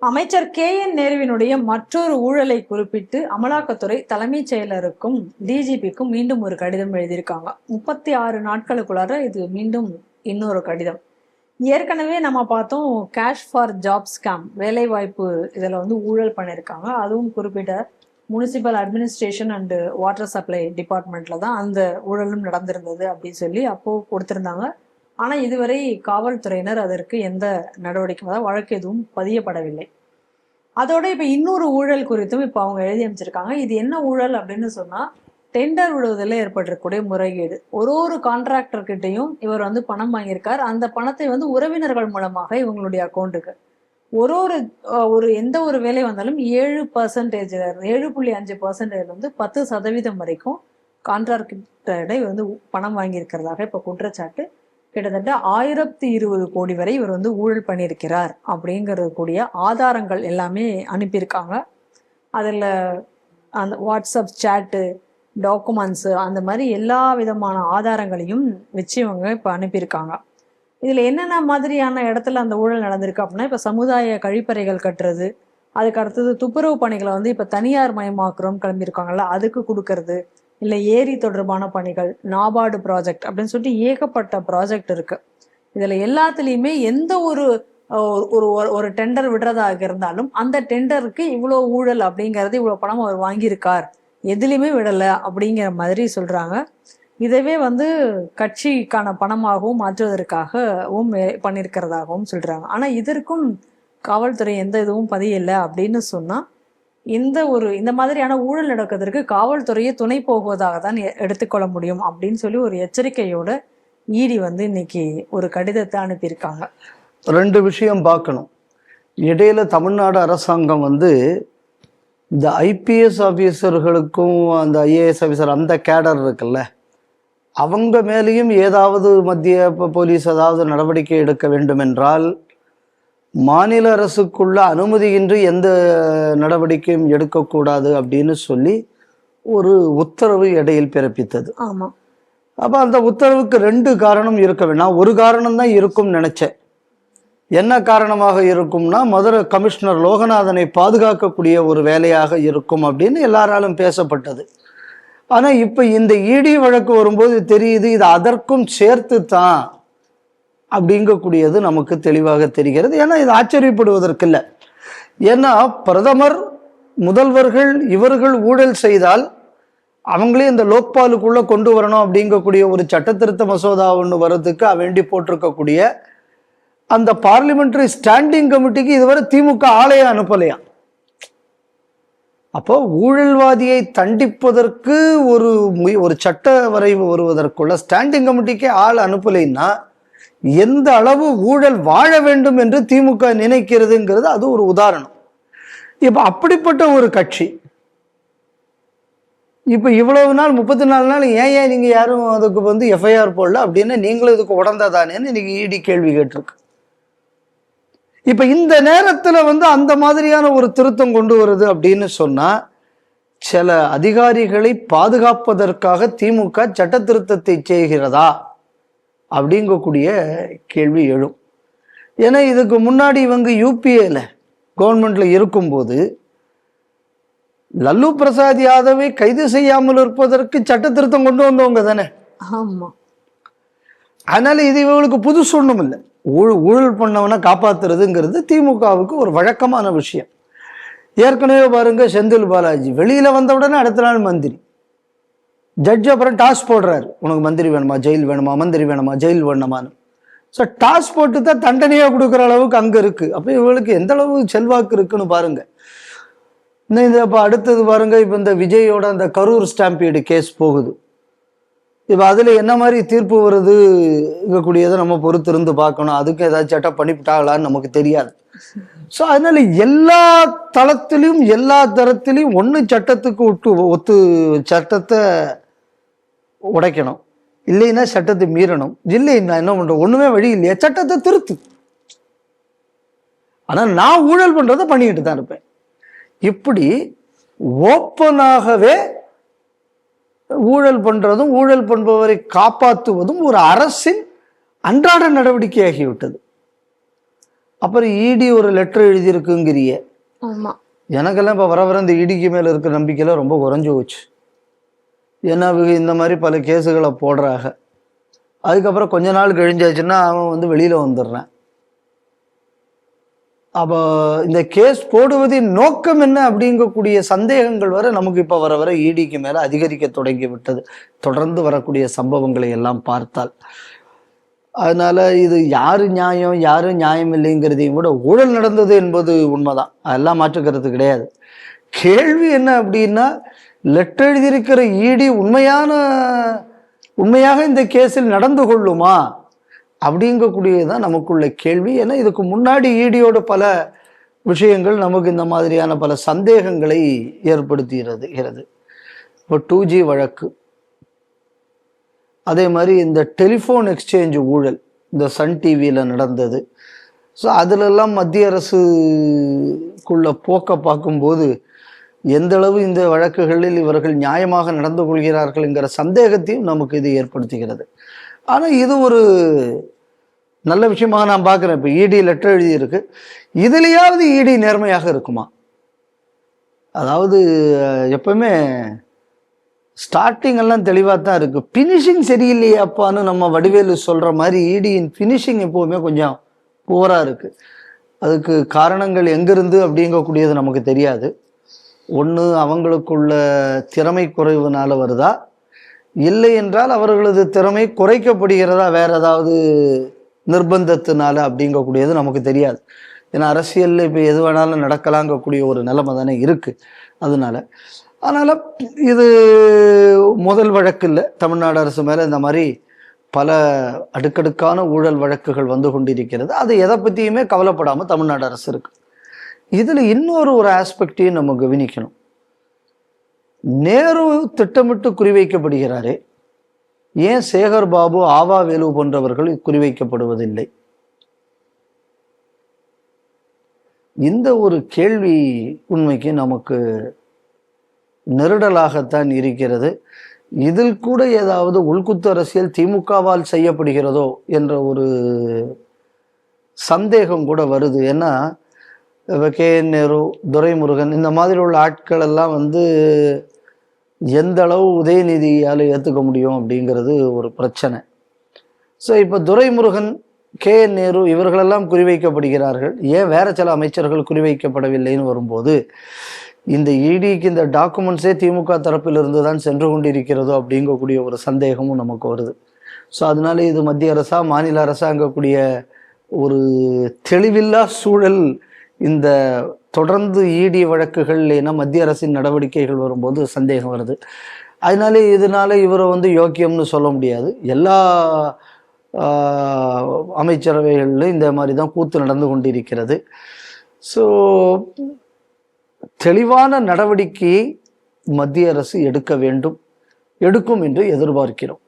அமைச்சர் நேருவினுடைய மற்றொரு ஊழலை குறிப்பிட்டு அமலாக்கத்துறை தலைமைச் செயலருக்கும் டிஜிபிக்கும் மீண்டும் ஒரு கடிதம் எழுதியிருக்காங்க. 36 நாட்களுக்குள்ளார இது மீண்டும் இன்னொரு கடிதம். ஏற்கனவே நம்ம பார்த்தோம் கேஷ் ஃபார் ஜாப் ஸ்கேம், வேலைவாய்ப்பு இதில் ஊழல் பண்ணியிருக்காங்க. அதுவும் குறிப்பிட்ட municipal administration and water supply டிபார்ட்மெண்ட்டில் தான் அந்த ஊழலும் நடந்திருந்தது அப்படின்னு சொல்லி அப்போது கொடுத்துருந்தாங்க. ஆனால் இதுவரை காவல்துறையினர் அதற்கு எந்த நடவடிக்கையும், அதாவது வழக்கு எதுவும் பதியப்படவில்லை. அதோட இப்போ இன்னொரு ஊழல் குறித்தும் இப்போ அவங்க எழுதி அமைச்சிருக்காங்க. இது என்ன ஊழல் அப்படின்னு சொன்னால், டெண்டர் விடுவதில் ஏற்பட்டிருக்கக்கூடிய முறைகேடு. ஒரு கான்ட்ராக்டர்கிட்டையும் இவர் பணம் வாங்கியிருக்கார். அந்த பணத்தை உறவினர்கள் மூலமாக இவங்களுடைய அக்கௌண்ட்டுக்கு ஒரு எந்த ஒரு வேலை வந்தாலும் 7% 7.5% 10% வரைக்கும் கான்ட்ராக்டரை பணம் வாங்கியிருக்கிறதாக இப்போ குற்றச்சாட்டு. கிட்டத்தட்ட 1020 கோடி வரை இவர் ஊழல் பண்ணியிருக்கிறார் அப்படிங்கிறது கூடிய ஆதாரங்கள் எல்லாமே அனுப்பியிருக்காங்க. அதில் அந்த வாட்ஸ்அப் சேட்டு, டாக்குமெண்ட்ஸு, அந்த மாதிரி எல்லா விதமான ஆதாரங்களையும் வச்சு இவங்க இப்போ அனுப்பியிருக்காங்க. இதில் என்னென்ன மாதிரியான இடத்துல அந்த ஊழல் நடந்திருக்கு அப்படின்னா, இப்போ சமுதாய கழிப்பறைகள் கட்டுறது, அதுக்கு அடுத்தது துப்புரவு பணிகளை இப்போ தனியார் மயமாக்குறோம் கிளம்பியிருக்காங்கல்ல, அதுக்கு கொடுக்கறது, இல்லை ஏரி தொடர்பான பணிகள், நாபார்டு ப்ராஜெக்ட் அப்படின்னு சொல்லிட்டு ஏகப்பட்ட ப்ராஜெக்ட் இருக்கு. இதில் எல்லாத்துலேயுமே எந்த ஒரு ஒரு டெண்டர் விடுறதாக இருந்தாலும் அந்த டெண்டருக்கு இவ்வளோ ஊழல் அப்படிங்கிறது, இவ்வளோ பணம் அவர் வாங்கியிருக்கார், எதுலேயுமே விடலை அப்படிங்கிற மாதிரி சொல்கிறாங்க. இதவே கட்சிக்கான பணமாகவும் மாற்றுவதற்காகவும் பண்ணியிருக்கிறதாகவும் சொல்கிறாங்க. ஆனால் இதற்கும் காவல்துறை எந்த இதுவும் பதியலை அப்படின்னு சொன்னால், இந்த மாதிரியான ஊழல் நடக்கிறதுக்கு காவல்துறையை துணை போகுவதாக தான் எடுத்துக்கொள்ள முடியும் அப்படின்னு சொல்லி ஒரு எச்சரிக்கையோட ஈடி இன்னைக்கு ஒரு கடிதத்தை அனுப்பியிருக்காங்க. 2 விஷயம் பார்க்கணும். இடையில தமிழ்நாடு அரசாங்கம் இந்த ஐபிஎஸ் ஆஃபீஸர்களுக்கும் அந்த ஐஏஎஸ் ஆஃபீஸர் அந்த கேடர் இருக்குல்ல, அவங்க மேலேயும் ஏதாவது மத்திய போலீஸ் ஏதாவது நடவடிக்கை எடுக்க வேண்டும் என்றால் மாநில அரசுக்குள்ள அனுமதியின்றி எந்த நடவடிக்கையும் எடுக்கக்கூடாது அப்படின்னு சொல்லி ஒரு உத்தரவு இடையில் பிறப்பித்தது. ஆமாம். அப்போ அந்த உத்தரவுக்கு 2 காரணம் இருக்க வேண்டாம். ஒரு காரணம் தான் இருக்கும்னு நினைச்சேன். என்ன காரணமாக இருக்கும்னா, மதுரை கமிஷனர் லோகநாதனை பாதுகாக்கக்கூடிய ஒரு வேலையாக இருக்கும் அப்படின்னு எல்லாராலும் பேசப்பட்டது. ஆனால் இப்போ இந்த இடி வழக்கு வரும்போது தெரியுது, இது அதற்கும் சேர்த்து தான் அப்படிங்கக்கூடியது நமக்கு தெளிவாக தெரிகிறது. ஏன்னா இது ஆச்சரியப்படுவதற்கு இல்லை. ஏன்னா பிரதமர், முதல்வர்கள் இவர்கள் ஊழல் செய்தால் அவங்களே இந்த லோக்பாலுக்குள்ள கொண்டு வரணும் அப்படிங்கக்கூடிய ஒரு சட்ட திருத்த மசோதா ஒன்று வர்றதுக்கு வேண்டி போட்டிருக்கக்கூடிய அந்த பார்லிமெண்டரி ஸ்டாண்டிங் கமிட்டிக்கு இதுவரை திமுக ஆளைய அனுப்பலையா. அப்போ ஊழல்வாதியை தண்டிப்பதற்கு ஒரு சட்ட வரைவு வருவதற்குள்ள ஸ்டாண்டிங் கமிட்டிக்கு ஆள் அனுப்பலைன்னா எந்த அளவு ஊழல் வாழ வேண்டும் என்று திமுக நினைக்கிறதுங்கிறது அது ஒரு உதாரணம். இப்ப அப்படிப்பட்ட ஒரு கட்சி இப்ப இவ்வளவு நாள் 34 நாள் ஏன் நீங்க யாரும் அதுக்கு எஃப்ஐஆர் போடல அப்படின்னு நீங்களும் இதுக்கு உடந்ததானேன்னு இன்னைக்கு இடி கேள்வி கேட்டிருக்கு. இப்ப இந்த நேரத்துல அந்த மாதிரியான ஒரு திருத்தம் கொண்டு வருது அப்படின்னு சொன்னா, சில அதிகாரிகளை பாதுகாப்பதற்காக திமுக சட்ட திருத்தத்தை செய்கிறதா அப்படிங்கக்கூடிய கேள்வி எழும். ஏன்னா இதுக்கு முன்னாடி இவங்க யூபிஏல கவர்மெண்ட்ல இருக்கும்போது லல்லு பிரசாத் யாதவை கைது செய்யாமல் இருப்பதற்கு சட்ட திருத்தம் கொண்டு வந்தவங்க தானே. ஆமா. அதனால இது இவங்களுக்கு புதுசு ஒண்ணும் இல்லை. ஊழல் பண்ணவனை காப்பாத்துறதுங்கிறது திமுகவுக்கு ஒரு வழக்கமான விஷயம். ஏற்கனவே பாருங்க, செந்தில் பாலாஜி வெளியில வந்த உடனே அடுத்த நாள் மந்திரி, ஜட்ஜ் அப்புறம் டாஸ் போடுறாரு, உனக்கு மந்திரி வேணுமா, ஜெயில் வேணுமா, மந்திரி வேணுமா, ஜெயில் வேணுமான்னு. ஸோ டாஸ் போட்டு தான் தண்டனையாக கொடுக்குற அளவுக்கு அங்கே இருக்கு. அப்போ இவங்களுக்கு எந்த அளவு செல்வாக்கு இருக்குன்னு பாருங்க. இந்த இப்போ அடுத்தது பாருங்க, இப்போ இந்த விஜயோட அந்த கரூர் ஸ்டாம்பீடு கேஸ் போகுது. இப்போ அதில் என்ன மாதிரி தீர்ப்பு வருது இருக்கக்கூடியதை நம்ம பொறுத்திருந்து பார்க்கணும். அதுக்கு ஏதாச்சும் சட்டம் பண்ணிவிட்டாங்களான்னு நமக்கு தெரியாது. ஸோ அதனால எல்லா தளத்திலையும் எல்லா தரத்திலையும் ஒன்று சட்டத்துக்கு ஒத்து சட்டத்தை உடைக்கணும், இல்லைன்னா சட்டத்தை மீறணும். இல்லைன்னா என்ன பண்றோம், ஒண்ணுமே வழி இல்லையா, சட்டத்தை திருத்து. ஆனா நான் ஊழல் பண்றதை பண்ணிக்கிட்டு தான் இருப்பேன். இப்படி ஓப்பனாகவே ஊழல் பண்றதும் ஊழல் பண்பவரை காப்பாற்றுவதும் ஒரு அரசின் அன்றாட நடவடிக்கையாகிவிட்டது. அப்புறம் இடி ஒரு லெட்டர் எழுதியிருக்குங்கிறிய. ஆமா. எனக்கெல்லாம் இப்போ வர வர இந்த இடிக்கு மேலே இருக்கிற நம்பிக்கையெல்லாம் ரொம்ப குறைஞ்சு போச்சு. ஏன்னா இவங்க இந்த மாதிரி பல கேஸுகளை போடுறாங்க. அதுக்கப்புறம் கொஞ்ச நாள் கழிஞ்சாச்சுன்னா அவன் வந்து வெளியில் வந்துடுறான். அப்போ இந்த கேஸ் போடுவதின் நோக்கம் என்ன அப்படிங்கக்கூடிய சந்தேகங்கள் வர நமக்கு இப்போ வர வர இடிக்கு மேலே அதிகரிக்க தொடங்கி விட்டது, தொடர்ந்து வரக்கூடிய சம்பவங்களை எல்லாம் பார்த்தால். அதனால இது யாரு நியாயம் யாரு நியாயம் இல்லைங்கிறதையும் கூட ஊழல் நடந்தது என்பது உண்மைதான், அதெல்லாம் மாற்றுக்கிறது கிடையாது. கேள்வி என்ன அப்படின்னா, லெட்டர் எழுதியிருக்கிற இடி உண்மையாக இந்த கேஸில் நடந்து கொள்ளுமா அப்படிங்கக்கூடியதுதான் நமக்குள்ள கேள்வி. ஏன்னா இதுக்கு முன்னாடி இடியோட பல விஷயங்கள் நமக்கு இந்த மாதிரியான பல சந்தேகங்களை ஏற்படுத்துகிறது. இப்போ 2G வழக்கு, அதே மாதிரி இந்த டெலிஃபோன் எக்ஸ்சேஞ்ச் ஊழல் இந்த சன் டிவியில் நடந்தது. ஸோ அதிலெல்லாம் மத்திய அரசுக்குள்ள போக்க பார்க்கும்போது எந்த அளவு இந்த வழக்குகளில் இவர்கள் நியாயமாக நடந்து கொள்கிறார்கள் என்கிற சந்தேகத்தையும் நமக்கு இது ஏற்படுத்துகிறது. ஆனால் இது ஒரு நல்ல விஷயமாக நான் பார்க்குறேன். இப்போ இடி லெட்டர் எழுதியிருக்கு, இதுலையாவது இடி நேர்மையாக இருக்குமா? அதாவது எப்பவுமே ஸ்டார்டிங் எல்லாம் தெளிவாக தான் இருக்குது, ஃபினிஷிங் சரியில்லையாப்பான்னு நம்ம வடிவேலு சொல்கிற மாதிரி இடியின் ஃபினிஷிங் எப்போவுமே கொஞ்சம் புவராக இருக்குது. அதுக்கு காரணங்கள் எங்கேருந்து அப்படிங்கக்கூடியது நமக்கு தெரியாது. ஒன்று அவங்களுக்குள்ள திறமை குறைவுனால வருதா, இல்லை என்றால் அவர்களது திறமை குறைக்கப்படுகிறதா வேற ஏதாவது நிர்பந்தத்தினால அப்படிங்கக்கூடியது நமக்கு தெரியாது. ஏன்னா அரசியலில் இப்போ எது வேணாலும் நடக்கலாங்கக்கூடிய ஒரு நிலைமை தானே இருக்குது. அதனால் இது முதல் வழக்கு இல்லை, தமிழ்நாடு அரசு மேலே இந்த மாதிரி பல அடுக்கடுக்கான ஊழல் வழக்குகள் வந்து கொண்டிருக்கிறது. அது எதை பற்றியுமே கவலைப்படாமல் தமிழ்நாடு அரசு இருக்கு. இதில் இன்னொரு ஆஸ்பெக்டையும் நம்ம கவனிக்கணும். நேரு திட்டமிட்டு குறிவைக்கப்படுகிறாரே, ஏன் சேகர் பாபு, ஆவா வேலு போன்றவர்கள் குறிவைக்கப்படுவதில்லை? இந்த ஒரு கேள்வி உண்மைக்கு நமக்கு நெருடலாகத்தான் இருக்கிறது. இதில் கூட ஏதாவது உள்குத்து அரசியல் திமுகவால் செய்யப்படுகிறதோ என்ற ஒரு சந்தேகம் கூட வருது. ஏன்னா KN நேரு, துரைமுருகன் இந்த மாதிரி உள்ள ஆட்கள் எல்லாம் வந்து எந்த அளவு உதயநிதியால் ஏற்றுக்க முடியும் அப்படிங்கிறது ஒரு பிரச்சனை. ஸோ இப்போ துரைமுருகன், KN நேரு இவர்களெல்லாம் குறிவைக்கப்படுகிறார்கள், ஏன் வேற சில அமைச்சர்கள் குறிவைக்கப்படவில்லைன்னு வரும்போது இந்த இடிக்கு இந்த டாக்குமெண்ட்ஸே திமுக தரப்பிலிருந்து தான் சென்று கொண்டிருக்கிறதோ அப்படிங்கக்கூடிய ஒரு சந்தேகமும் நமக்கு வருது. ஸோ அதனால இது மத்திய அரசா மாநில அரசாங்கக்கூடிய ஒரு தெளிவில்லா சூழல் இந்த தொடர்ந்து இடி வழக்குகள், ஏன்னா மத்திய அரசின் நடவடிக்கைகள் வரும்போது சந்தேகம் வருது. இதனால இவரை வந்து யோக்கியம்னு சொல்ல முடியாது. எல்லா அமைச்சரவைகளிலும் இந்த மாதிரி தான் கூத்து நடந்து கொண்டிருக்கிறது. ஸோ தெளிவான நடவடிக்கையை மத்திய அரசு எடுக்க வேண்டும், எடுக்கும் என்று எதிர்பார்க்கிறோம்.